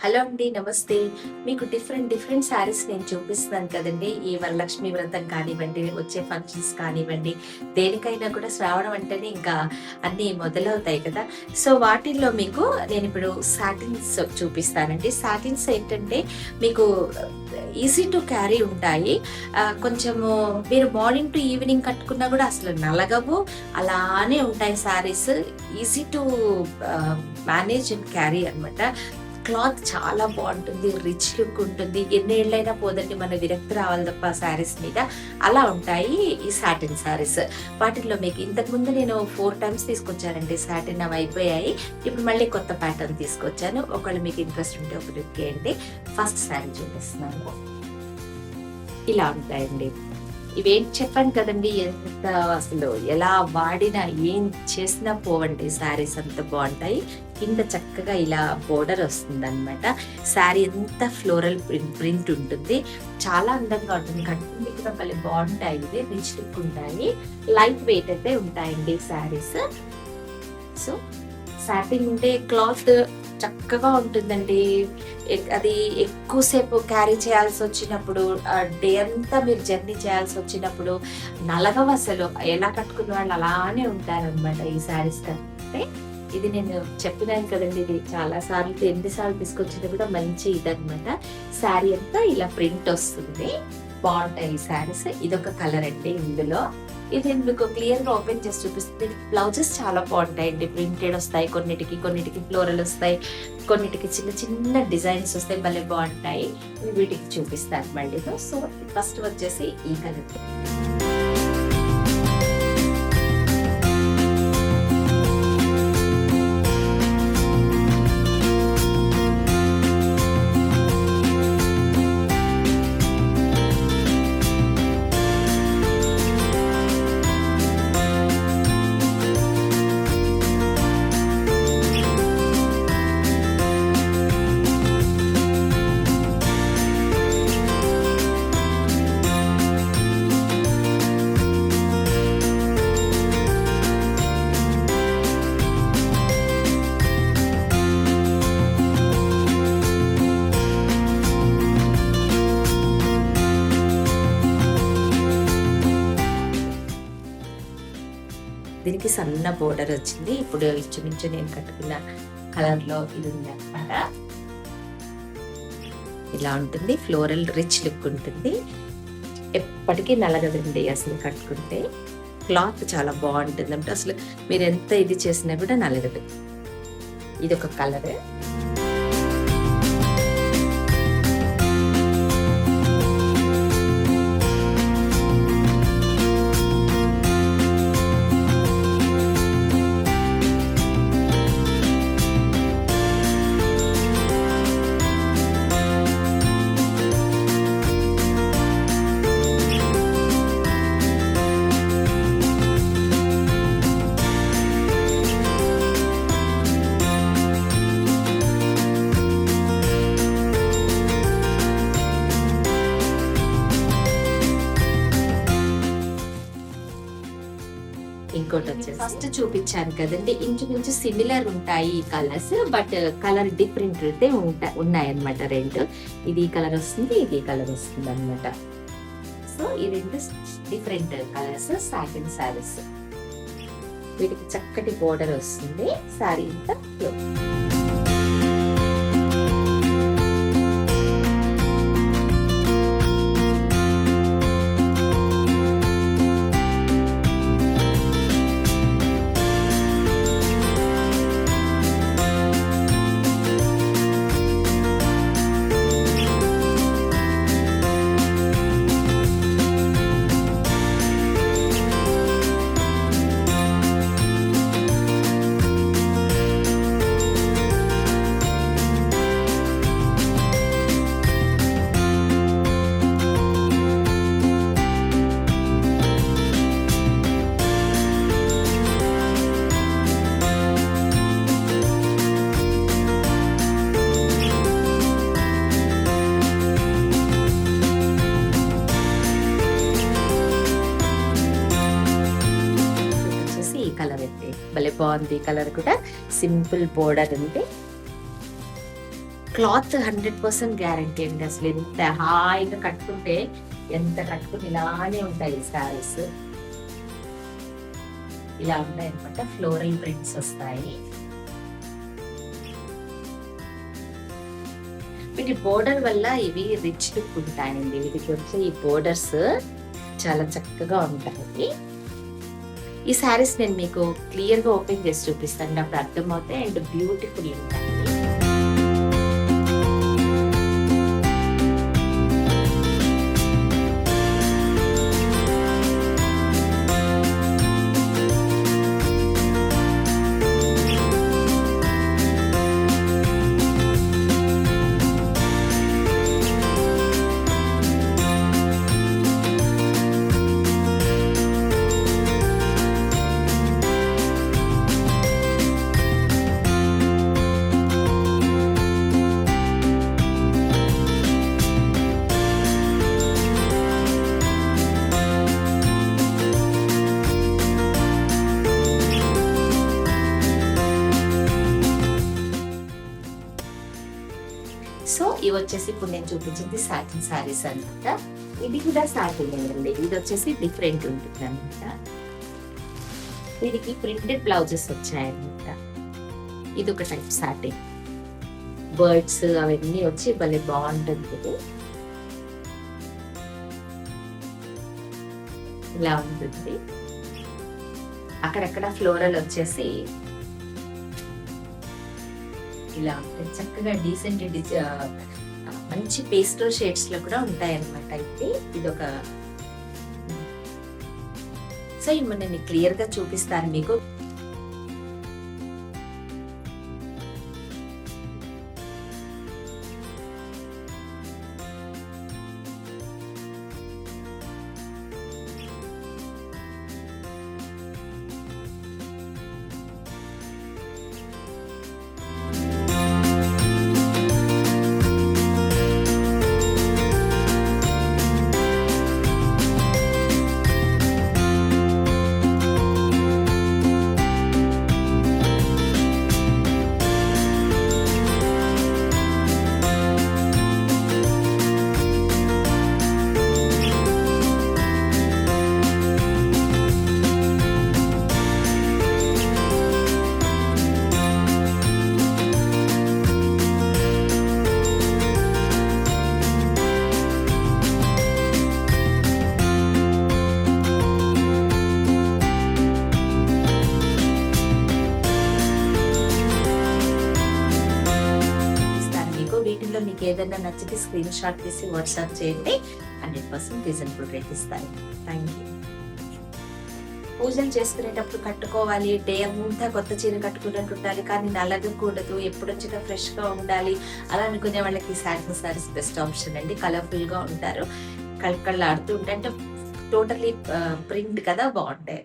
Hello అండి. నమస్తే. మీకు డిఫరెంట్ శారీస్ నేను చూపిస్తున్నాను కదండీ! ఈ వరలక్ష్మి వ్రతం కానివ్వండి, వచ్చే ఫంక్షన్స్ కానివ్వండి, దేనికైనా కూడా శ్రావణం అంటేనే ఇంకా అన్నీ మొదలవుతాయి కదా! సో, వాటిల్లో మీకు నేనిప్పుడు సాటిన్స్ చూపిస్తానండి. సాటిన్స్ ఏంటంటే మీకు ఈజీ టు క్యారీ ఉంటాయి. కొంచెము మీరు మార్నింగ్ టు ఈవినింగ్ కట్టుకున్నా కూడా అసలు నలగవు. అలానే ఉంటాయి saris. Easy to manage and carry అనమాట. క్లాత్ చాలా బావుంటుంది. రిచ్ లుక్ ఉంటుంది. ఎన్నేళ్లైనా పోదండి, మన విరక్తి రావాలి తప్ప శారీస్ మీద. అలా ఉంటాయి ఈ సాటిన్ శారీస్. వాటిల్లో మీకు ఇంతకుముందు నేను 4 టైమ్స్ తీసుకొచ్చానండి సాటిన్, అవి అయిపోయాయి. ఇప్పుడు మళ్ళీ కొత్త ప్యాటర్న్ తీసుకొచ్చాను. ఒకవేళ మీకు ఇంట్రెస్ట్ ఉంటే ఒక లుక్ వేయండి. ఫస్ట్ శారీ చూపిస్తున్నాను. ఇలా ఉంటాయండి. ఇవేం చెప్పాను కదండీ! ఎంత అసలు ఎలా వాడినా, ఏం చేసినా పోవండి శారీస్, అంత బావుంటాయి. కింద చక్కగా ఇలా బోర్డర్ వస్తుందనమాట. శారీ అంతా ఫ్లోరల్ ప్రింట్ ఉంటుంది. చాలా అందంగా ఉంటుంది. కట్టుకుంటే కూడా భలే బావుంటాయి. ఇవి రిచ్ లుక్ ఉంటాయి. లైట్ వెయిట్ అయితే ఉంటాయండి శారీస్. సో, సాటిన్ ఉంటే క్లాత్ చక్కగా ఉంటుందండి. అది ఎక్కువసేపు క్యారీ చేయాల్సి వచ్చినప్పుడు, డే అంతా మీరు జర్నీ చేయాల్సి వచ్చినప్పుడు నలగవు అసలు. ఎలా కట్టుకున్న వాళ్ళు అలానే ఉంటారనమాట ఈ శారీస్ కంటే. ఇది నేను చెప్పినాను కదండి, ఇది చాలా సార్లు, ఎన్నిసార్లు తీసుకొచ్చింది కూడా మంచి ఇదనమాట. శారీ అంతా ఇలా ప్రింట్ వస్తుంది. బాగుంటాయి ఈ శారీస్. ఇదొక కలర్ అండి ఇందులో. ఇది మీకు క్లియర్ గా ఓపెన్ చేసి చూపిస్తుంది. బ్లౌజెస్ చాలా బాగుంటాయండి. ప్రింటెడ్ వస్తాయి, కొన్నిటికి ఫ్లోరల్ వస్తాయి, కొన్నిటికి చిన్న చిన్న డిజైన్స్ వస్తాయి. భలే బాగుంటాయి. వీటికి చూపిస్తాను మళ్ళీ. సో ఫస్ట్ వచ్చేసి ఈ కలర్. దీనికి సన్న బోర్డర్ వచ్చింది. ఇప్పుడు ఇంచుమించు నేను కట్టుకున్న కలర్ లో ఇది ఉంది అనమాట. ఇలా ఉంటుంది. ఫ్లోరల్ రిచ్ లుక్ ఉంటుంది. ఎప్పటికీ నలగదండి అసలు కట్టుకుంటే. క్లాత్ చాలా బాగుంటుంది అంటే అసలు మీరు ఎంత ఇది చేసినా కూడా నలగదు. ఇది ఒక కలర్. ఇంకోటి వచ్చేసి ఫస్ట్ చూపించాను కదండి, ఇంచుమించు సిమిలర్ ఉంటాయి ఈ కలర్స్. బట్ కలర్ డిఫరెంట్ అయితే ఉన్నాయన్నమాట. రెండు, ఇది కలర్ వస్తుంది, ఇది కలర్ వస్తుంది అనమాట. సో ఈ రెండు డిఫరెంట్ కలర్స్ సాటిన్ శారీస్. వీటికి చక్కటి బోర్డర్ వస్తుంది. శారీ అంతా కలర్ అండి. భలే బాగుంది కలర్ కూడా. సింపుల్ బోర్డర్ ఉంది. క్లాత్ 100% గ్యారంటీ అండి. అసలు ఎంత హాయిగా కట్టుకుంటే ఎంత కట్టుకుని ఇలానే ఉంటాయి ఈ శారీస్. ఇలా ఉంటాయి అనమాట. ఫ్లోరల్ ప్రింట్స్ వస్తాయి. వీటి బోర్డర్ వల్ల ఇవి రిచ్ లుక్ ఉంటాయండి. వీటికి వచ్చే ఈ బోర్డర్స్ చాలా చక్కగా ఉంటాయి. ఈ శారీస్ నేను మీకు క్లియర్ గా ఓపెన్ చేసి చూపిస్తాను, అప్పుడు అర్థమవుతాయి అండ్ బ్యూటిఫుల్ ఉంటాయి. సో ఇవి వచ్చేసి ఇప్పుడు నేను చూపించింది సాటిన్ శారీస్ అనమాట. ఇది కూడా సాటిన్ అండి. ఇది వచ్చేసి డిఫరెంట్ ఉంటుంది అనమాట. వీటికి ప్రింటెడ్ బ్లౌజెస్ వచ్చాయన్నమాట. ఇది ఒక టైప్ సాటిన్, బర్డ్స్ అవన్నీ వచ్చి భలే బాగుంటుంది. ఇలా ఉంటుంది. అక్కడక్కడ ఫ్లోరల్ వచ్చేసి ఇలా ఉంటాయి. చక్కగా డీసెంట్ మంచి పేస్టల్ షేడ్స్ లో కూడా ఉంటాయి అన్నమాట. అయితే ఇది ఒక సో ఇప్పుడు నేను క్లియర్ గా చూపిస్తాను మీకు. వీటిల్లో మీకు ఏదైనా నచ్చితే స్క్రీన్ షాట్ తీసి వాట్సాప్ చేయండి. 100% రీజనబుల్ రేట్ ఇస్తాను. Thank you. పూజలు చేసుకునేటప్పుడు కట్టుకోవాలి, డే అంతా కొత్త చీర కట్టుకున్నట్టు ఉండాలి, కానీ నలగకూడదు, ఎప్పుడు వచ్చినా ఫ్రెష్ గా ఉండాలి అలా అనుకునే వాళ్ళకి సాటిన్ సారీస్ బెస్ట్ ఆప్షన్ అండి. కలర్ఫుల్ గా ఉంటారు, కళ్ళకళ్ళు ఆడుతూ ఉంటాయి. అంటే టోటలీ ప్రింట్ కదా, బాగుంటాయి.